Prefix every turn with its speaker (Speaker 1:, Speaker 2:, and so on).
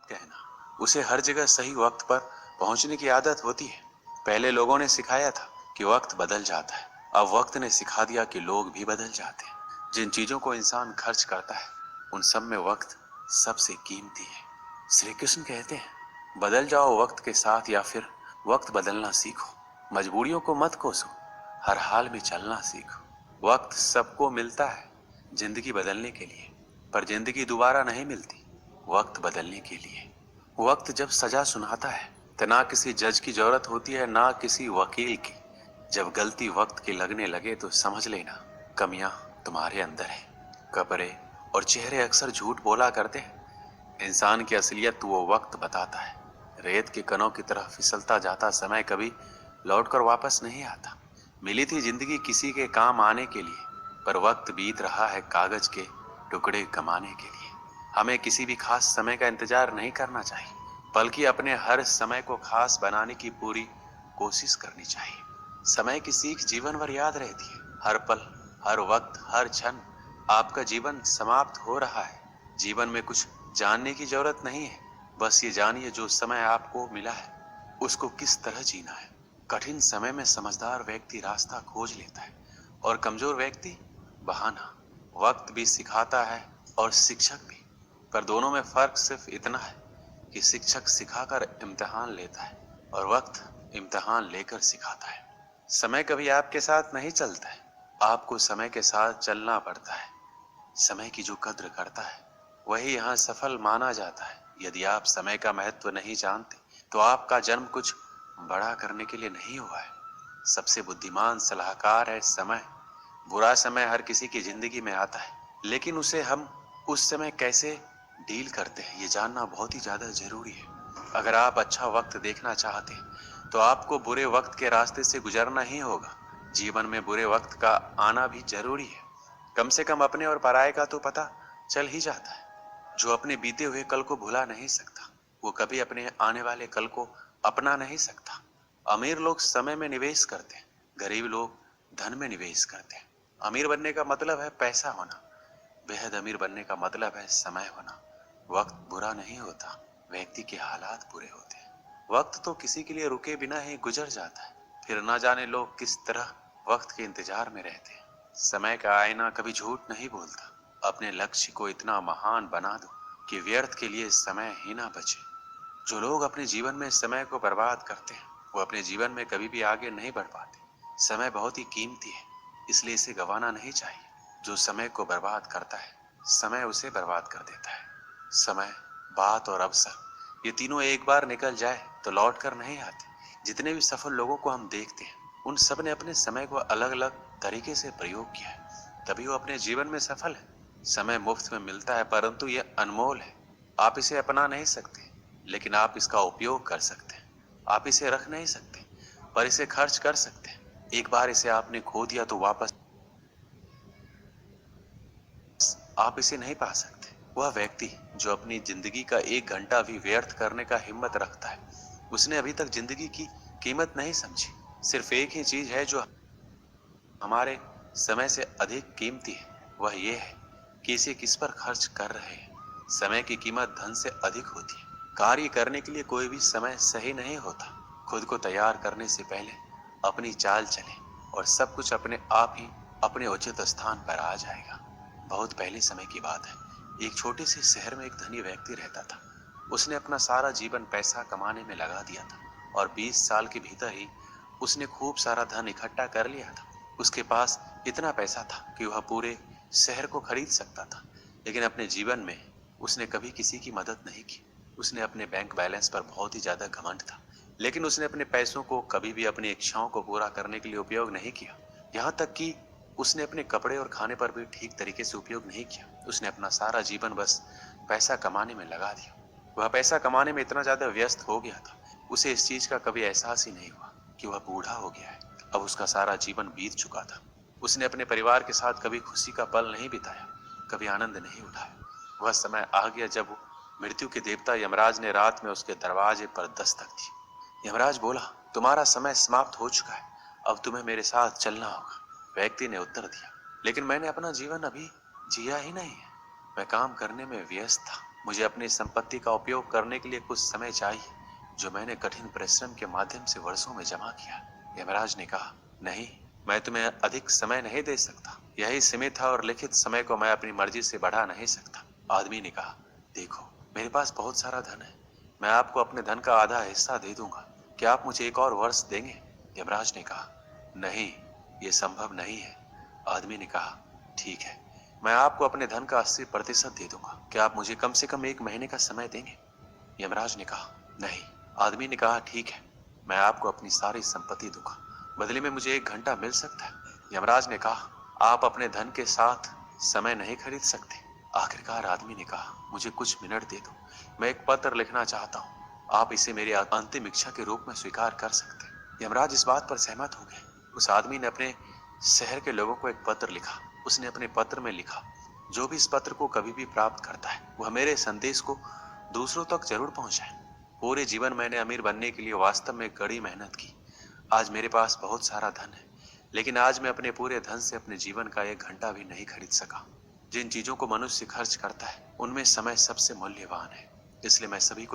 Speaker 1: कहना। उसे हर जगह सही वक्त पर पहुंचने की आदत होती है। पहले लोगों ने सिखाया था कि वक्त बदल जाता है, अब वक्त ने सिखा दिया कि लोग भी बदल जाते हैं। जिन चीजों को इंसान खर्च करता है उन सब में वक्त सबसे कीमती है। श्री कृष्ण कहते हैं, बदल जाओ वक्त के साथ या फिर वक्त बदलना सीखो। मजबूरियों को मत कोसो, हर हाल में चलना सीखो। वक्त सबको मिलता है जिंदगी बदलने के लिए, पर जिंदगी दोबारा नहीं मिलती वक्त बदलने के लिए। वक्त जब सजा सुनाता है तो ना किसी जज की जरूरत होती है ना किसी वकील की। जब गलती वक्त की लगने लगे तो समझ लेना कमियां तुम्हारे अंदर है। कपड़े और चेहरे अक्सर झूठ बोला करते हैं, इंसान की असलियत वो वक्त बताता है। रेत के कणों की तरह फिसलता जाता समय कभी लौटकर वापस नहीं आता। मिली थी जिंदगी किसी के काम आने के लिए, पर वक्त बीत रहा है कागज के टुकड़े कमाने के लिए। हमें किसी भी खास समय का इंतजार नहीं करना चाहिए, बल्कि अपने हर समय को खास बनाने की पूरी कोशिश करनी चाहिए। समय की सीख जीवन भर याद रहती है। हर पल, हर वक्त, हर क्षण आपका जीवन समाप्त हो रहा है। जीवन में कुछ जानने की जरूरत नहीं है, बस ये जानिए जो समय आपको मिला है उसको किस तरह जीना है। कठिन समय में समझदार व्यक्ति रास्ता खोज लेता है और कमजोर व्यक्ति बहाना। वक्त भी सिखाता है और शिक्षक भी, पर दोनों में फर्क सिर्फ इतना है कि शिक्षक सिखाकर इम्तिहान लेता है और वक्त इम्तिहान लेकर सिखाता है। समय कभी आपके साथ नहीं चलता है, आपको समय के साथ चलना पड़ता है। समय की जो कद्र करता है वही यहाँ सफल माना जाता है। यदि आप समय का महत्व नहीं जानते तो आपका जन्म कुछ बड़ा करने के लिए नहीं हुआ है। सबसे बुद्धिमान सलाहकार है समय। बुरा समय हर किसी की जिंदगी में आता है, लेकिन उसे हम उस समय कैसे डील करते हैं ये जानना बहुत ही ज्यादा जरूरी है। अगर आप अच्छा वक्त देखना चाहते हैं तो आपको बुरे वक्त के रास्ते से गुजरना ही होगा। जीवन में बुरे वक्त का आना भी जरूरी है। कम से कम अपने और पराये का तो पता चल ही जाता है। जो अपने बीते हुए कल को भुला नहीं सकता वो कभी अपने आने वाले कल को अपना नहीं सकता। अमीर लोग समय में निवेश करते हैं, गरीब लोग धन में निवेश करते हैं। अमीर बनने का मतलब है पैसा होना, बेहद अमीर बनने का मतलब है समय होना। वक्त बुरा नहीं होता, व्यक्ति के हालात बुरे होते हैं। वक्त तो किसी के लिए रुके बिना ही गुजर जाता है, फिर ना जाने लोग किस तरह वक्त के इंतजार में रहते हैं। समय का आईना कभी झूठ नहीं बोलता। अपने लक्ष्य को इतना महान बना दो कि व्यर्थ के लिए समय ही ना बचे। जो लोग अपने जीवन में समय को बर्बाद करते हैं वो अपने जीवन में कभी भी आगे नहीं बढ़ पाते। समय बहुत ही कीमती है, इसलिए इसे गंवाना नहीं चाहिए। जो समय को बर्बाद करता है समय उसे बर्बाद कर देता है। समय, बात और अवसर ये तीनों एक बार निकल जाए तो लौट कर नहीं आते। जितने भी सफल लोगों को हम देखते हैं उन सब ने अपने समय को अलग अलग तरीके से प्रयोग किया है, तभी वो अपने जीवन में सफल है। समय मुफ्त में मिलता है परंतु ये अनमोल है। आप इसे अपना नहीं सकते, लेकिन आप इसका उपयोग कर सकते हैं। आप इसे रख नहीं सकते, पर इसे खर्च कर सकते हैं। एक बार इसे आपने खो दिया तो वापस आप इसे नहीं पा सकते। वह व्यक्ति जो अपनी जिंदगी का 1 घंटा भी व्यर्थ करने का हिम्मत रखता है उसने अभी तक जिंदगी की कीमत नहीं समझी। सिर्फ एक ही चीज है जो हमारे समय से अधिक कीमती है, वह ये है कि इसे किस पर खर्च कर रहे हैं। समय की कीमत धन से अधिक होती है। कार्य करने के लिए कोई भी समय सही नहीं होता। खुद को तैयार करने से पहले अपनी चाल चले और सब कुछ अपने आप ही अपने उचित स्थान पर आ जाएगा। बहुत पहले समय की बात है, एक छोटे से शहर में एक धनी व्यक्ति रहता था। उसने अपना सारा जीवन पैसा कमाने में लगा दिया था और 20 साल के भीतर ही उसने खूब सारा धन इकट्ठा कर लिया था। उसके पास इतना पैसा था कि वह पूरे शहर को खरीद सकता था, लेकिन अपने जीवन में उसने कभी किसी की मदद नहीं की। उसने अपने बैंक बैलेंस पर बहुत ही ज्यादा घमंड था, लेकिन उसने अपने पैसों को कभी भी अपनी इच्छाओं को पूरा करने के लिए उपयोग नहीं किया। यहाँ तक कि उसने अपने कपड़े और खाने पर भी ठीक तरीके से उपयोग नहीं किया। उसने अपना सारा जीवन बस पैसा कमाने में लगा दिया। वह पैसा कमाने में इतना ज्यादा व्यस्त हो गया था, उसे इस चीज का कभी एहसास ही नहीं हुआ कि वह बूढ़ा हो गया है। अब उसका सारा जीवन बीत चुका था। उसने अपने परिवार के साथ कभी खुशी का पल नहीं बिताया, कभी आनंद नहीं उठाया। वह समय आ गया जब मृत्यु के देवता यमराज ने रात में उसके दरवाजे पर दस्तक दी। यमराज बोला, तुम्हारा समय समाप्त हो चुका है, अब तुम्हें मेरे साथ चलना होगा। व्यक्ति ने उत्तर दिया, लेकिन मैंने अपना जीवन अभी जिया ही नहीं है। मैं काम करने में व्यस्त था, मुझे अपनी संपत्ति का उपयोग करने के लिए कुछ समय चाहिए, जो मैंने कठिन परिश्रम के माध्यम से वर्षों में जमा किया। यमराज ने कहा, नहीं, मैं तुम्हें अधिक समय नहीं दे सकता। यही सीमित है और लिखित समय को मैं अपनी मर्जी से बढ़ा नहीं सकता। आदमी ने कहा, देखो, मेरे पास बहुत सारा धन है, मैं आपको अपने धन का आधा हिस्सा दे दूंगा। क्या आप मुझे एक और वर्ष देंगे? यमराज ने कहा, नहीं, ये संभव नहीं है। आदमी ने कहा, ठीक है, मैं आपको अपने धन का 80% दे दूंगा। क्या आप मुझे कम से कम 1 महीने का समय देंगे? यमराज ने कहा, नहीं। आदमी ने कहा, ठीक है, मैं आपको अपनी सारी संपत्ति दूंगा, बदले में मुझे 1 घंटा मिल सकता है। यमराज ने कहा, आप अपने धन के साथ समय नहीं खरीद सकते। आखिरकार आदमी ने कहा, मुझे कुछ मिनट दे दो, मैं एक पत्र लिखना चाहता हूँ, आप इसे मेरी अंतिम इच्छा के रूप में स्वीकार कर सकते हैं। यमराज इस बात पर सहमत हो गए। उस आदमी ने अपने शहर के लोगों को एक पत्र लिखा। उसने अपने पत्र में लिखा, जो भी इस पत्र को कभी भी प्राप्त करता है, वह मेरे संदेश को दूसरों तक जरूर पहुंचाए। पूरे जीवन मैंने अमीर बनने के लिए वास्तव में कड़ी मेहनत की। आज मेरे पास बहुत सारा धन है, लेकिन आज मैं अपने पूरे धन से अपने जीवन का 1 घंटा भी नहीं खरीद सका। जिन चीजों को मनुष्य खर्च करता है, उनमें समय सबसे मूल्यवान है। इसलिए मैं सभी को